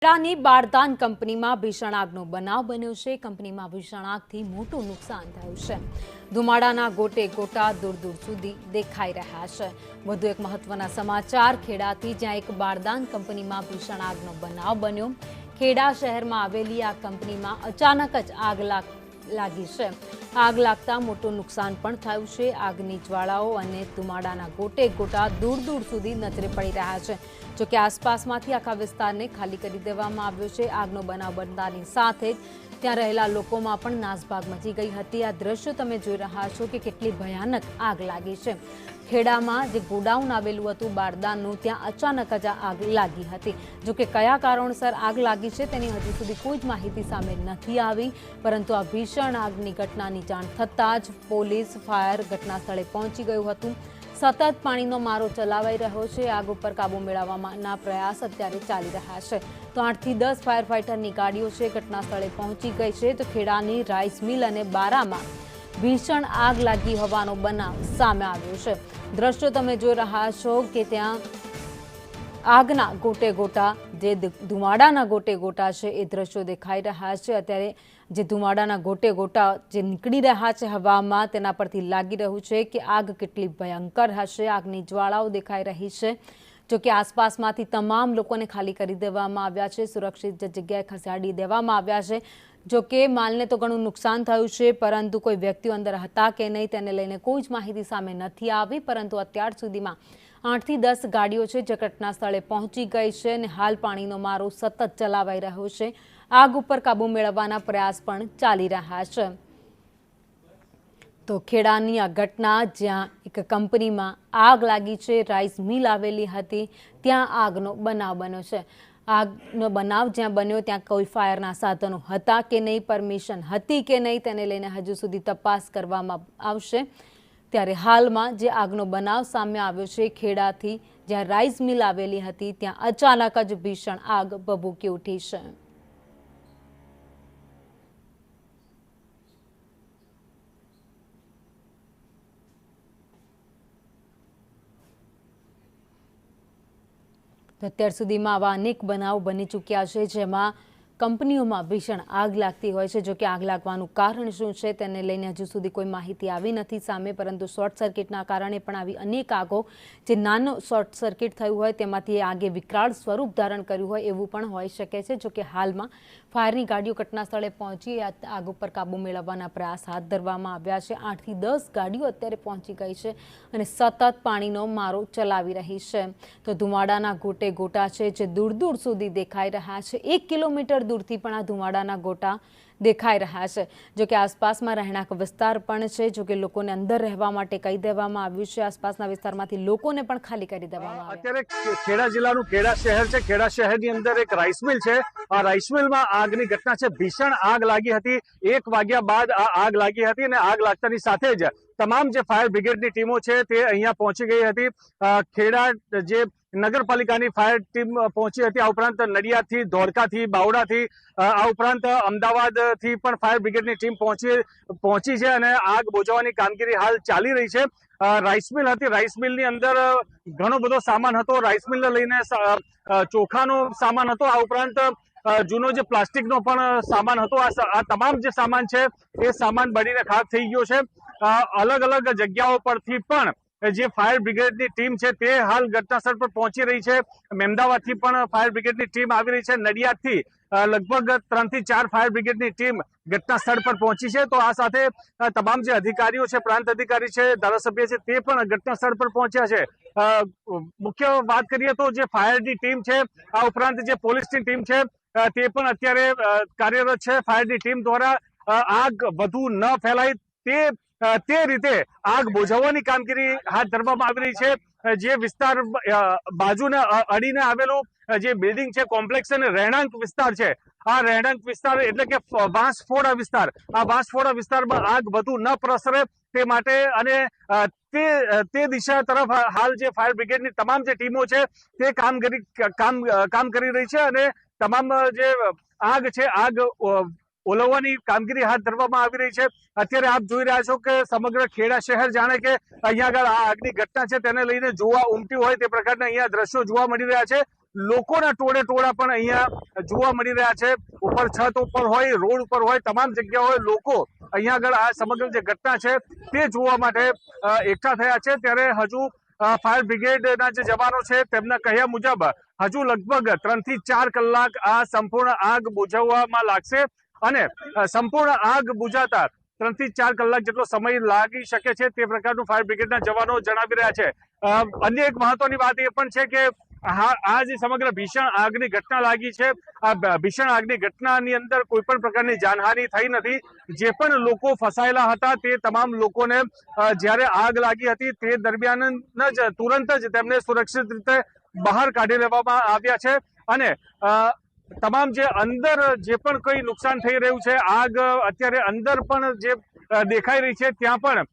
ખેડાની બારદાન કંપનીમાં ભીષણ આગનો બનાવ બન્યો છે। કંપનીમાં ભીષણ આગથી મોટું નુકસાન થયું છે। ધુમાડાના ગોટે ગોટા દૂર દૂર સુધી દેખાઈ રહ્યા છે। વધુ એક મહત્વના સમાચાર ખેડાથી, જ્યાં એક બારદાન કંપનીમાં ભીષણ આગનો બનાવ બન્યો। ખેડા શહેરમાં આવેલી આ કંપનીમાં અચાનક જ આગ લાગી છે। આગ લાગતા મોટું નુકસાન પણ થયું છે। આગની જ્વાળાઓ અને ધુમાડાના ગોટે ગોટા દૂર દૂર સુધી નજરે પડી રહ્યા છે। જો કે આસપાસમાંથી આખા વિસ્તારને ખાલી કરી દેવામાં આવ્યો છે। આગનો બનાવ બનતાની સાથે જ ત્યાં રહેલા લોકોમાં પણ નાસભાગ મચી ગઈ હતી। આ દ્રશ્યો તમે જોઈ રહ્યા છો કે કેટલી ભયાનક આગ લાગી છે। ખેડામાં જે ગોડાઉન આવેલું હતું બારદાનનું, ત્યાં અચાનક જ આગ લાગી હતી। જો કે કયા કારણોસર આગ લાગી છે તેની હજુ સુધી કોઈ જ માહિતી સામે નથી આવી, પરંતુ આ ભીષણ આગની ઘટનાની જાણ થતાં જ પોલીસ, ફાયર ઘટના સ્થળે પહોંચી ગયું હતું। સતત પાણીનો મારો ચલાવાઈ રહ્યો છે। આગ ઉપર કાબુ મેળવવાના પ્રયાસ અત્યારે ચાલી રહ્યા છે। તો 8 થી 10 ફાયર ફાઇટરની ગાડીઓ છે ઘટના સ્થળે પહોંચી ગઈ છે। તો ખેડાની રાઈસ મિલ અને બારામાં ભીષણ આગ લાગી હોવાનો બનાવ સામે આવ્યો છે। દ્રશ્યો તમે જોઈ રહ્યા છો કે ત્યાં આગના ગોટે ગોટા, જે ધુમાડાના ગોટે ગોટા છે એ દ્રશ્યો દેખાઈ રહ્યા છે। અત્યારે જે ધુમાડાના ગોટે ગોટા જે નીકળી રહ્યા છે હવામાં, તેના પરથી લાગી રહ્યું છે કે આગ કેટલી ભયંકર હશે। આગની જ્વાળાઓ દેખાઈ રહી છે। જો કે આસપાસમાંથી તમામ લોકોને ખાલી કરી દેવામાં આવ્યા છે, સુરક્ષિત જગ્યાએ ખસેડી દેવામાં આવ્યા છે। જો કે માલને તો ઘણું નુકસાન થયું છે, પરંતુ કોઈ વ્યક્તિઓ અંદર હતા કે નહીં તેને લઈને કોઈ જ માહિતી સામે નથી આવી। પરંતુ અત્યાર સુધીમાં 8 થી 10 ગાડીઓ છે જે ઘટના સ્થળે પહોંચી ગઈ છે અને હાલ પાણીનો મારો સતત ચલાવાઈ રહ્યો છે। આગ ઉપર કાબુ મેળવવાના પ્રયાસ પણ ચાલી રહ્યા છે। તો ખેડાની આ ઘટના, જ્યાં એક કંપનીમાં આગ લાગી છે, રાઈસ મિલ આવેલી હતી, ત્યાં આગનો બનાવ બન્યો છે। આગનો બનાવ જ્યાં બન્યો ત્યાં કોઈ ફાયરના સાધનો હતા કે નહીં, પરમિશન હતી કે નહીં, તેને લઈને હજુ સુધી તપાસ કરવામાં આવશે। ત્યારે હાલમાં જે આગનો બનાવ સામે આવ્યો છે ખેડાથી, જ્યાં રાઈસ મિલ આવેલી હતી, ત્યાં અચાનક જ ભીષણ આગ ભભૂકી ઉઠી છે। અત્યાર સુધીમાં આવા અનેક બનાવ બની ચૂક્યા છે જેમાં કંપનીઓમાં ભીષણ આગ લાગતી હોય છે। જો કે આગ લાગવાનું કારણ શું છે તેને લઈને હજુ સુધી કોઈ માહિતી આવી નથી સામે, પરંતુ શોર્ટ સર્કિટના કારણે પણ આવી અનેક આગો, જે નાનો શોર્ટ સર્કિટ થયું હોય તેમાંથી આગે વિકરાળ સ્વરૂપ ધારણ કર્યું હોય એવું પણ હોઈ શકે છે। જો કે હાલમાં ફાયરની ગાડીઓ ઘટના સ્થળે પહોંચી આગ ઉપર કાબુ મેળવવાના પ્રયાસ હાથ ધરવામાં આવ્યા છે। 8 થી 10 ગાડીઓ અત્યારે પહોંચી ગઈ છે અને સતત પાણીનો મારો ચલાવી રહી છે। તો ધુમાડાના ગોટે ગોટા છે જે દૂર દૂર સુધી દેખાઈ રહ્યા છે। 1 કિલોમીટર દૂરથી પણ આ ધુમાડાના ગોટા દેખાઈ રહ્યા છે। જો કે આસપાસમાં રહેણાંક વિસ્તાર પણ છે। જો કે લોકોને અંદર રહેવા માટે કહી દેવામાં આવ્યું છે। આસપાસના વિસ્તારમાંથી લોકોને પણ ખાલી કરી દેવામાં આવ્યા। અત્યારે ખેડા જિલ્લાનું ખેડા શહેર છે। ખેડા શહેરની અંદર એક રાઈસ મિલ છે। આ રાઈસ મિલમાં આગની ઘટના છે। ભીષણ આગ લાગી હતી। 1 વાગ્યા બાદ આ આગ લાગી હતી અને આગ લાગતાની સાથે જ તમામ જે ફાયર બ્રિગેડની ટીમો છે તે અહીંયા પહોંચી ગઈ હતી। ખેડા જે નગરપાલિકાની ફાયર ટીમ પહોંચી હતી। આ ઉપરાંત નડિયાદથી, ધોળકાથી, બાવડાથી, આ ઉપરાંત અમદાવાદથી પણ ફાયર બ્રિગેડની ટીમ પહોંચી છે અને આગ બુઝાવવાની કામગીરી હાલ ચાલી રહી છે। રાઈસ મિલ હતી, રાઈસ મિલની અંદર ઘણો બધો સામાન હતો। રાઈસ મિલને લઈને ચોખાનો સામાન હતો, આ ઉપરાંત જૂનો જે પ્લાસ્ટિકનો પણ સામાન હતો। આ તમામ જે સામાન છે એ સામાન બળીને ખાક થઈ ગયો છે। અલગ અલગ જગ્યાઓ પરથી પણ જે ફાયર બ્રિગેડની ટીમ છે તે હાલ ઘટનાસ્થળ પર પહોંચી રહી છે। મહેમદાવાદથી પણ ફાયર બ્રિગેડની ટીમ આવી રહી છે। નડિયાદથી લગભગ 3 થી 4 ફાયર બ્રિગેડની ટીમ ઘટના સ્થળ પર પહોંચી છે। તો આ સાથે તમામ જે અધિકારીઓ છે, પ્રાંત અધિકારી છે, ધારાસભ્ય છે, તે પણ ઘટના સ્થળ પર પહોંચ્યા છે। મુખ્ય વાત કરીએ તો જે ફાયરની ટીમ છે, આ ઉપરાંત જે પોલીસની ટીમ છે તે પણ અત્યારે કાર્યરત છે। ફાયરની ટીમ દ્વારા આગ વધુ ન ફેલાય તે રીતે આગ બુઝાવવાની કામગીરી હાથ ધરવામાં આવી રહી છે। જે વિસ્તાર બાજુને અડીને આવેલું જે બિલ્ડિંગ છે, કોમ્પ્લેક્સ અને રહેણાંક વિસ્તાર છે, આ રહેણાંક વિસ્તાર એટલે કે વાંસફોડા વિસ્તાર, આ વાંસફોડા વિસ્તારમાં આગ વધુ ન પ્રસરે તે માટે અને તે દિશા તરફ હાલ જે ફાયર બ્રિગેડની તમામ જે ટીમો છે તે કામ કરી રહી છે અને તમામ જે આગ છે, આગ ઓલવવાની કામગીરી હાથ ધરવામાં આવી રહી છે। અત્યારે આપ જોઈ રહ્યા છો કે સમગ્ર ખેડા શહેર જાણે કે અહીંયા આગળ આ આગની ઘટના છે તેને લઈને જોવા ઉમટ્યું હોય તે પ્રકારના અહીંયા દ્રશ્યો જોવા મળી રહ્યા છે। લોકોના ટોળા પણ અહીંયા જોવા મળી રહ્યા છે। ઉપર છત ઉપર હોય, રોડ ઉપર હોય, તમામ જગ્યાએ લોકો અહીંયા આગળ આ સમગ્ર જે ઘટના છે તે જોવા માટે એકઠા થયા છે। ત્યારે હજુ ફાયર બ્રિગેડના જે જવાનો છે તેમના કહ્યા મુજબ હજુ લગભગ 3 થી 4 કલાક આ સંપૂર્ણ આગ બુઝાવવામાં લાગશે અને સંપૂર્ણ આગ બુઝાતા 3 થી 4 કલાક જેટલો સમય લાગી શકે છે તે પ્રકારનું ફાયર બ્રિગેડના જવાનો જણાવી રહ્યા છે। અન્ય એક મહત્વની વાત એ પણ છે કે આ જે સમગ્ર ભીષણ આગની ઘટના લાગી છે, આ ભીષણ આગની ઘટનાની અંદર કોઈ પણ પ્રકારની જાનહાનિ થઈ નથી। જે પણ લોકો ફસાયેલા હતા તે તમામ લોકોને જ્યારે આગ લાગી હતી તે દરમિયાન જ તુરંત જ તેમને સુરક્ષિત રીતે બહાર કાઢી લેવામાં આવ્યા છે અને તમામ જે અંદર જે પણ કોઈ નુકસાન થઈ રહ્યું છે, આગ અત્યારે અંદર પણ જે દેખાઈ રહી છે ત્યાં પણ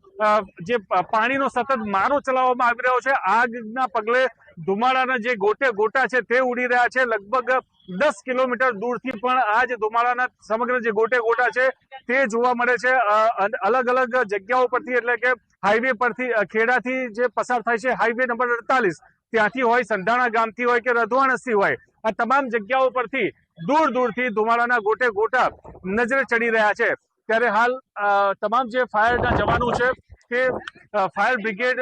જે પાણીનો સતત મારો ચલાવવામાં આવી રહ્યો છે। આગના પગલે ધુમાડાના જે ગોટા છે તે ઉડી રહ્યા છે। લગભગ 10 કિલોમીટર દૂરથી પણ આ જે ધુમાડાના સમગ્ર જે ગોટા છે તે જોવા મળે છે। અલગ અલગ જગ્યાઓ પરથી, એટલે કે હાઈવે પરથી, ખેડાથી જે પસાર થાય છે હાઈવે નંબર 48 ત્યાંથી હોય, સંધાણા ગામથી હોય કે રધવાણસથી હોય, આ તમામ જગ્યાઓ પરથી દૂરથી ધુમાડાના ગોટા નજરે ચડી રહ્યા છે। ત્યારે હાલ તમામ જે ફાયરના જવાનો છે તે ફાયર બ્રિગેડ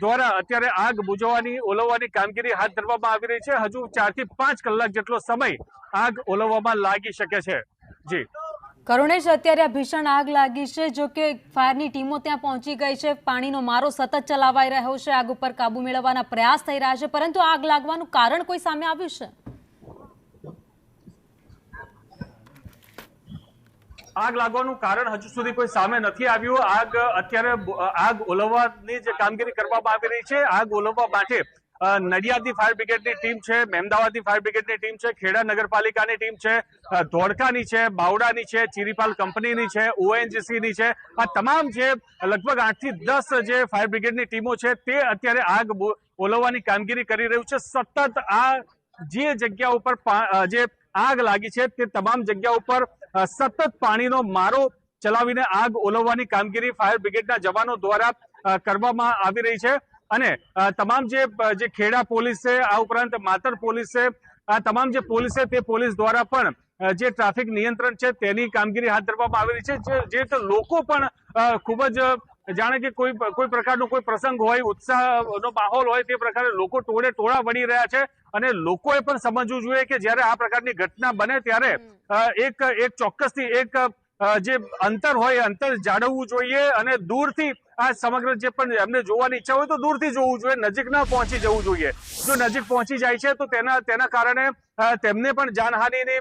દ્વારા અત્યારે આગ બુઝાવવાની, ઓલવવાની કામગીરી હાથ ધરવામાં આવી રહી છે। હજુ 4 થી 5 કલાક જેટલો સમય આગ ઓલવવામાં લાગી શકે છે। જી કરુણેશ, અત્યારે આ ભીષણ આગ લાગી છે, જો કે ફાયરની ટીમો ત્યાં પહોંચી ગઈ છે, પાણીનો મારો સતત ચલાવાઈ રહ્યો છે, આગ ઉપર કાબુ મેળવવાના પ્રયાસ થઈ રહ્યા છે, પરંતુ આગ લાગવાનું કારણ કોઈ સામે આવ્યું છે? આગ લાગવાનું કારણ હજુ સુધી કોઈ સામે નથી આવ્યું। અત્યારે આગ ઓલવવાની જે કામગીરી કરવામાં આવી રહી છે, આગ ઓલવવા માટે નડિયાદની ફાયર બ્રિગેડની ટીમ છે, મહેમદાવાદની ફાયર બ્રિગેડની ટીમ છે, ખેડા નગરપાલિકાની ટીમ છે, ધોળકાની છે, બાવડાની છે, ચિરીપાલ કંપનીની છે, ઓએનજીસીની છે, આ તમામ જે લગભગ 8 થી 10 જે ફાયર બ્રિગેડની ટીમો છે તે અત્યારે આગ ઓલવવાની કામગીરી કરી રહ્યું છે। સતત આ જે જગ્યા ઉપર જે આગ લાગી છે તે તમામ જગ્યા ઉપર સતત પાણીનો મારો ચલાવીને આગ ઓલવવાની કામગીરી ફાયર બ્રિગેડના જવાનો દ્વારા કરવામાં આવી રહી છે અને તમામ જે ખેડા પોલીસ છે, આ ઉપરાંત માતર પોલીસ છે, આ તમામ જે પોલીસ છે તે પોલીસ દ્વારા પણ જે ટ્રાફિક નિયંત્રણ છે તેની કામગીરી હાથ ધરવામાં આવી રહી છે। જે લોકો પણ ખૂબ જ જાણે કે કોઈ પ્રકારનો કોઈ પ્રસંગ હોય, ઉત્સાહનો માહોલ હોય, તે પ્રકારે લોકો ટોળા વળી રહ્યા છે અને લોકોએ પણ સમજવું જોઈએ કે જ્યારે આ પ્રકારની ઘટના બને ત્યારે એક ચોક્કસથી એક જે અંતર હોય અંતર જાળવવું જોઈએ અને દૂરથી આ સમગ્ર જે પણ એમને જોવાની ઈચ્છા હોય તો દૂરથી જોવું જોઈએ, નજીક ના પહોંચી જવું જોઈએ। જો નજીક પહોંચી જાય છે તો તેના કારણે તેમને પણ જાનહાનિની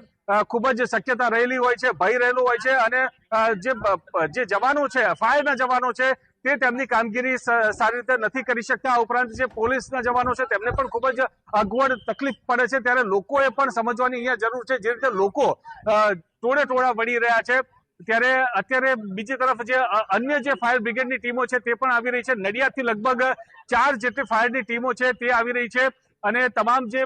ખૂબ જ શક્યતા રહેલી હોય છે, ભય રહેલો હોય છે અને જે જવાનો છે, ફાયરના જવાનો છે તે તેમની કામગીરી સારી રીતે નથી કરી શકતા। આ ઉપરાંત જે પોલીસના જવાનો છે તેમને પણ ખૂબ જ અગવડ, તકલીફ પડે છે। ત્યારે લોકોએ પણ સમજવાની અહીંયા જરૂર છે। જે રીતે લોકો ટોળા વળી રહ્યા છે ત્યારે અત્યારે બીજી તરફ જે અન્ય જે ફાયર બ્રિગેડની ટીમો છે તે પણ આવી રહી છે। નડિયાદથી લગભગ 4 જેટલી ફાયરની ટીમો છે તે આવી રહી છે અને તમામ જે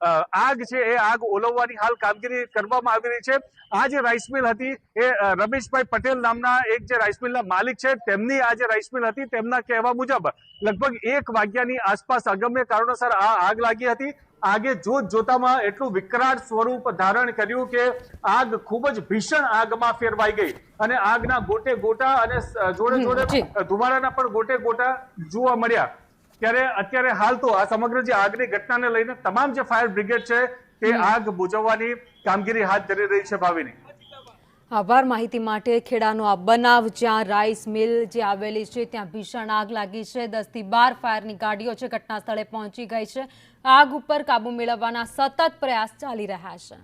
આગ છે એ આગ ઓલવવાની હાલ કામગીરી કરવામાં આવી રહી છે। આ જે રાઈસ મિલ હતી એ રમેશભાઈ પટેલ નામના એક જે રાઈસ મિલના માલિક છે તેમની આ જે રાઈસ મિલ હતી તેમના કહેવા મુજબ લગભગ 1 વાગ્યાની આસપાસ અગમ્ય કારણોસર આ આગ લાગી હતી। આગે જોતામાં એટલું વિકરાળ સ્વરૂપ ધારણ કર્યું કે આગ ખૂબ જ ભીષણ આગમાં ફેરવાઈ ગઈ અને આગના ગોટા અને જોડે ધુમાડાના પણ ગોટા જોવા મળ્યા। ત્યારે અત્યારે હાલ તો આ સમગ્ર જે આગની ઘટનાને લઈને તમામ જે ફાયર બ્રિગેડ છે તે આગ બુઝાવવાની કામગીરી હાથ ધરી રહી છે। ભાવિની, આભાર માહિતી માટે। ખેડાનો આ બનાવ જ્યાં રાઈસ મિલ જે આવેલી છે ત્યાં ભીષણ આગ લાગી છે, 10 થી 12 ફાયરની ગાડીઓ છે ઘટના સ્થળે પહોંચી ગઈ છે, આગ ઉપર કાબુ મેળવવાના સતત પ્રયાસ ચાલી રહ્યા છે।